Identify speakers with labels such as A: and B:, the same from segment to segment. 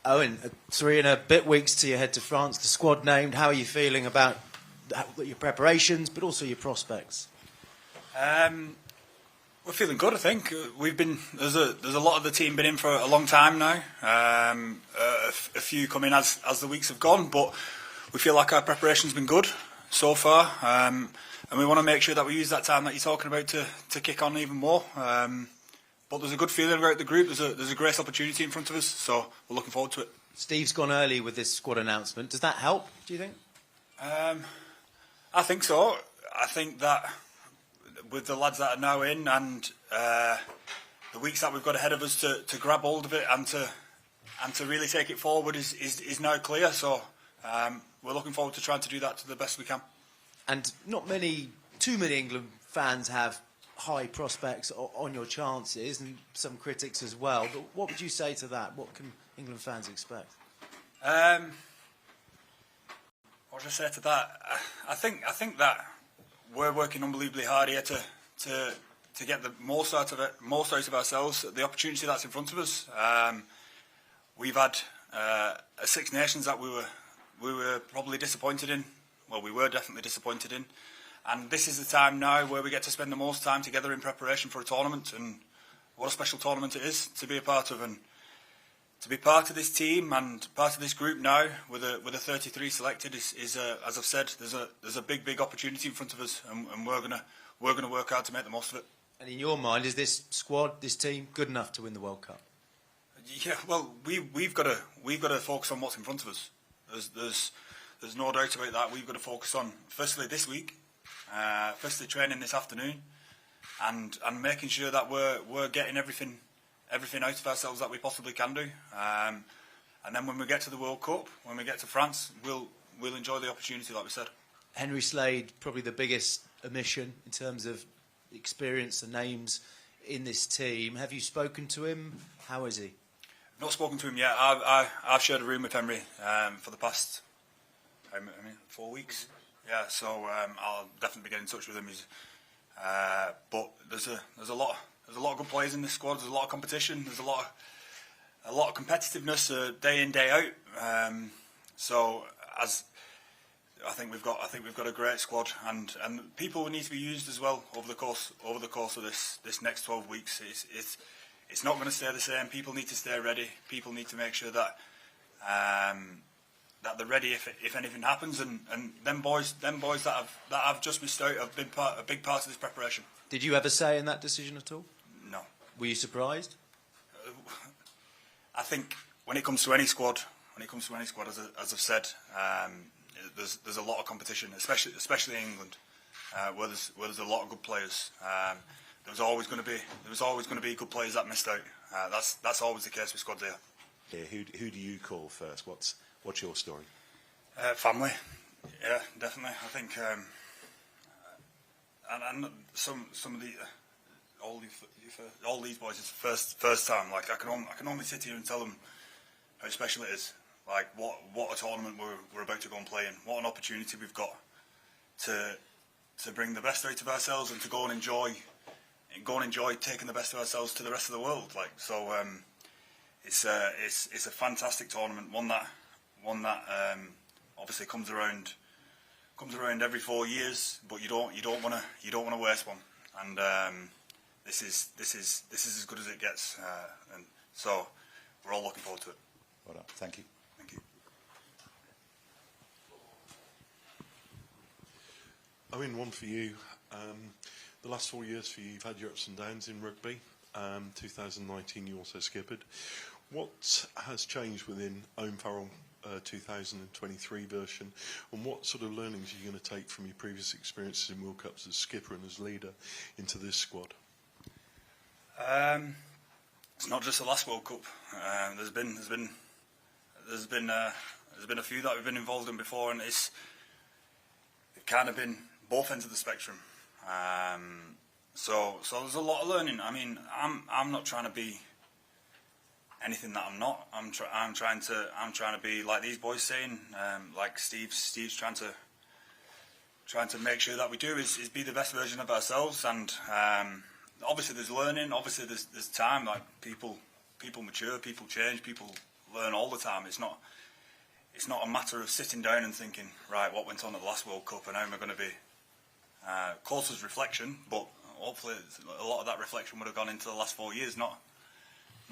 A: Owen, 3.5 weeks till you head to France, the squad named. How are you feeling about your preparations, but also your prospects?
B: We're feeling good, I think. There's a lot of the team been in for a long time now. A few come in as the weeks have gone, but we feel like our preparation's been good so far. And we want to make sure that we use that time that you're talking about to kick on even more. But there's a good feeling about the group. There's a great opportunity in front of us, so we're looking forward to it.
A: Steve's gone early with this squad announcement. Does that help, do you think?
B: I think so. I think that with the lads that are now in and the weeks that we've got ahead of us to grab hold of it and to really take it forward is now clear. So we're looking forward to trying to do that to the best we can. And
A: not too many England fans have high prospects on your chances, and some critics as well. But what would you say to that? What can England fans expect?
B: What would I say to that? I think that we're working unbelievably hard here to get the most out of ourselves, the opportunity that's in front of us. We've had a Six Nations that we were probably disappointed in. Well, we were definitely disappointed in. And this is the time now where we get to spend the most time together in preparation for a tournament, and what a special tournament it is to be a part of, and to be part of this team and part of this group now with a 33 selected is as I've said, there's a big opportunity in front of us, and we're gonna work hard to make the most of it.
A: And in your mind, is this squad, this team, good enough to win the World Cup?
B: Yeah, well, we've got to focus on what's in front of us. There's no doubt about that. We've got to focus on firstly this week. Firstly, training this afternoon, and making sure that we're getting everything out of ourselves that we possibly can do. And then when we get to the World Cup, when we get to France, we'll enjoy the opportunity, like we said.
A: Henry Slade, probably the biggest omission in terms of experience and names in this team. Have you spoken to him? How is he?
B: I've not spoken to him yet. I've shared a room with Henry for the past 4 weeks. Yeah, so I'll definitely be getting in touch with him. But there's a lot of good players in this squad. There's a lot of competition. There's a lot of competitiveness day in, day out. So as I think we've got a great squad, and people will need to be used as well over the course of this next 12 weeks. It's not going to stay the same. People need to stay ready. People need to make sure that they're ready if anything happens, and them boys that I've just missed out have been a big part of this preparation.
A: Did you ever say in that decision at all?
B: No.
A: Were you surprised?
B: I think when it comes to any squad, as I've said, there's a lot of competition, especially in England, where there's a lot of good players. There's always going to be good players that missed out. That's always the case with squads here.
C: Yeah, who do you call first? What's your story?
B: Family, yeah, definitely. I think, and some of the all these boys is first time. Like I can only sit here and tell them how special it is. Like what a tournament we're about to go and play in. What an opportunity we've got to bring the best out of ourselves and to go and enjoy taking the best of ourselves to the rest of the world. Like so, it's a fantastic tournament. One that obviously comes around every 4 years, but you don't want to waste one. And this is as good as it gets, and so we're all looking forward to it.
C: Well done. Thank you.
B: Thank you.
D: Owen, one for you. The last 4 years for you, you've had your ups and downs in rugby. 2019, you also skippered. What has changed within Owen Farrell 2023 version, and what sort of learnings are you going to take from your previous experiences in World Cups as skipper and as leader into this squad?
B: It's not just the last World Cup. There's been a few that we've been involved in before, and they've kind of been both ends of the spectrum. So there's a lot of learning. I mean, I'm not trying to be anything that I'm not. I'm trying to be like these boys saying, like Steve's trying to make sure that we do is be the best version of ourselves. And obviously there's learning. Obviously there's time. Like people mature, people change, people learn all the time. It's not a matter of sitting down and thinking, right, what went on at the last World Cup and how am I going to be? Close as reflection, but hopefully a lot of that reflection would have gone into the last 4 years, not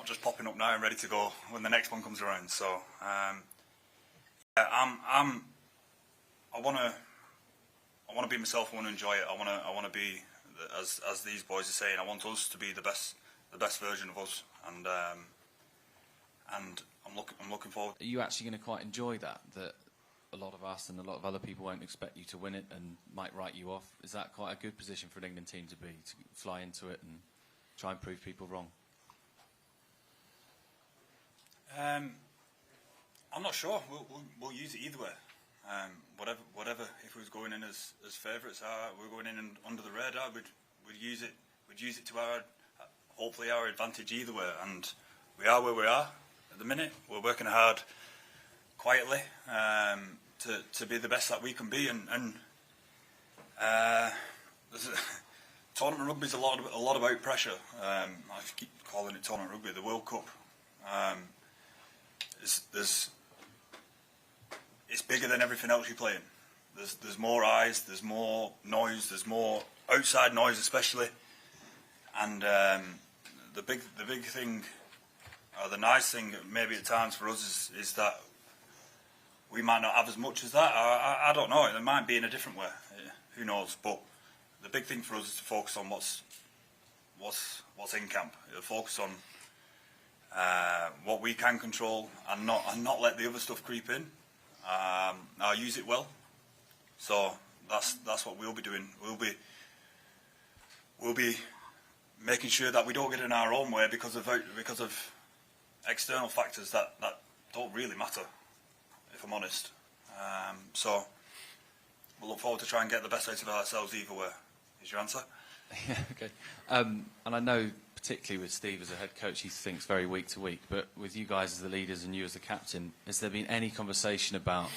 B: just popping up now and ready to go when the next one comes around. So I want to be myself. I want to enjoy it. I want to be, as these boys are saying, I want us to be the best version of us, and I'm looking forward.
E: Are you actually going to quite enjoy that a lot of us and a lot of other people won't expect you to win it and might write you off? Is that quite a good position for an England team to be, to fly into it and try and prove people wrong?
B: I'm not sure. We'll use it either way. Whatever. If we was going in as favourites, we're going in and under the radar. We'd use it to our, hopefully our advantage either way. And we are where we are at the minute. We're working hard, quietly, to be the best that we can be. And tournament rugby is a lot about pressure. I keep calling it tournament rugby. The World Cup. It's bigger than everything else you're playing. There's more eyes, there's more noise, there's more outside noise especially, and the big thing, or the nice thing maybe at times for us is that we might not have as much as that. I don't know. It might be in a different way. Who knows? But the big thing for us is to focus on what's in camp. Focus on what we can control and not let the other stuff creep in. I'll use it well. So that's what we'll be doing. We'll be making sure that we don't get in our own way because of external factors that don't really matter, if I'm honest. So we'll look forward to try and get the best out of ourselves either way. Is your answer?
E: Yeah, okay. And I know, particularly with Steve as a head coach, he thinks very week to week, but with you guys as the leaders and you as the captain, has there been any conversation about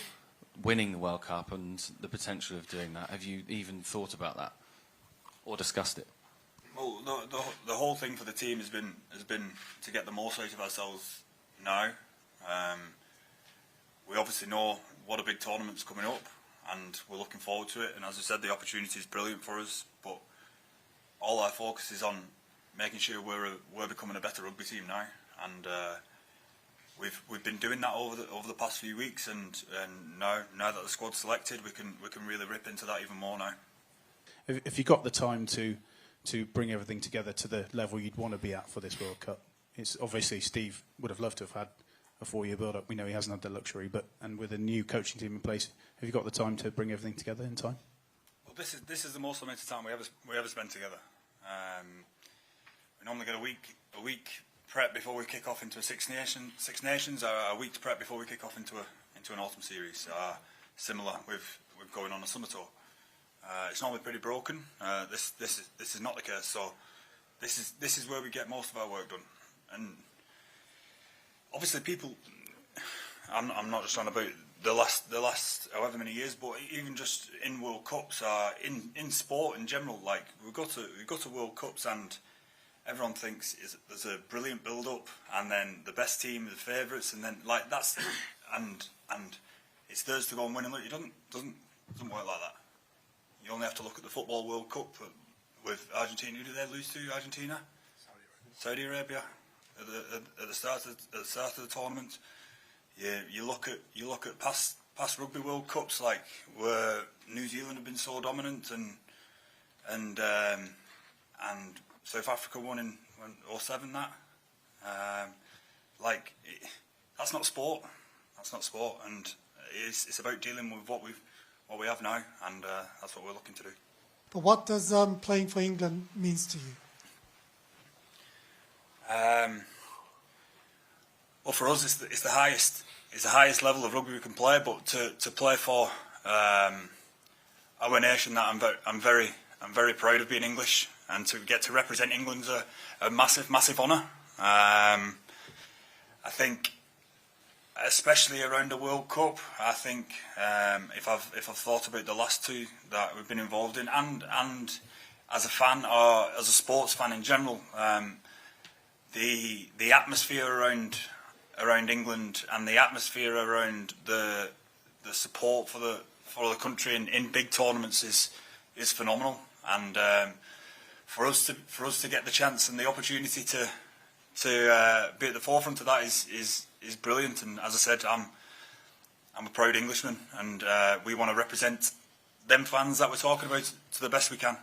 E: winning the World Cup and the potential of doing that? Have you even thought about that or discussed it?
B: Well, the whole thing for the team has been to get the most out of ourselves now. We obviously know what a big tournament's coming up, and we're looking forward to it. And as I said, the opportunity is brilliant for us. But all our focus is on making sure we're becoming a better rugby team now. And we've been doing that over the past few weeks. And now that the squad's selected, we can really rip into that even more now.
F: If you got the time to bring everything together to the level you'd want to be at for this World Cup, it's obviously Steve would have loved to have had a 4-year build-up. We know he hasn't had the luxury, and with a new coaching team in place, have you got the time to bring everything together in time?
B: Well, this is the most limited time we ever spend together. We normally get a week prep before we kick off into a Six Nations, or a week to prep before we kick off into an autumn series. Similar with going on a summer tour. It's normally pretty broken. This is not the case. So this is where we get most of our work done. And obviously, people. I'm not just on about the last however many years, but even just in World Cups, in sport in general, like we go to World Cups and everyone thinks there's a brilliant build-up, and then the best team, the favourites, and then like that's and it's theirs to go and win. And look, it doesn't work like that. You only have to look at the Football World Cup with Argentina. Who did they lose to? Argentina? Saudi Arabia. At the start of the tournament. You look at past Rugby World Cups, like where New Zealand have been so dominant, and South Africa won in 2007. That's not sport. That's not sport, and it's about dealing with what we have now, and that's what we're looking to do.
G: But what does playing for England means to you?
B: Well, for us, it's the highest level of rugby we can play. But to play for our nation, that I'm very proud of being English, and to get to represent England's a massive honour. I think, especially around the World Cup, I think if I've thought about the last two that we've been involved in, and as a fan or as a sports fan in general, the atmosphere around around England and the atmosphere around the support for the country in big tournaments is phenomenal. And for us to get the chance and the opportunity to be at the forefront of that is brilliant. And as I said, I'm a proud Englishman, and we want to represent them fans that we're talking about to the best we can.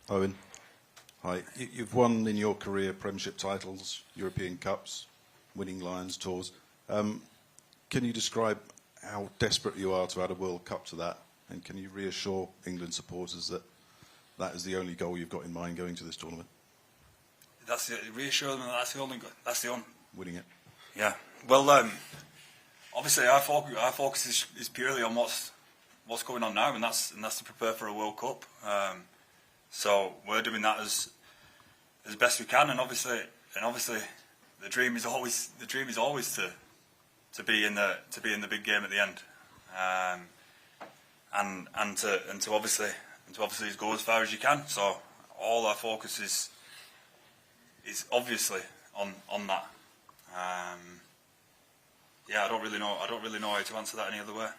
C: Owen, hi. You've won in your career Premiership titles, European Cups, winning Lions tours. Can you describe how desperate you are to add a World Cup to that? And can you reassure England supporters that that is the only goal you've got in mind going to this tournament?
B: Reassure them that that's the only goal. That's the one.
C: Winning it.
B: Yeah. Well, obviously our focus is purely on what's going on now, and that's to prepare for a World Cup. So we're doing that as best we can, and obviously the dream is always to be in the big game at the end, and to obviously go as far as you can. So all our focus is obviously on that. Yeah, I don't really know how to answer that any other way.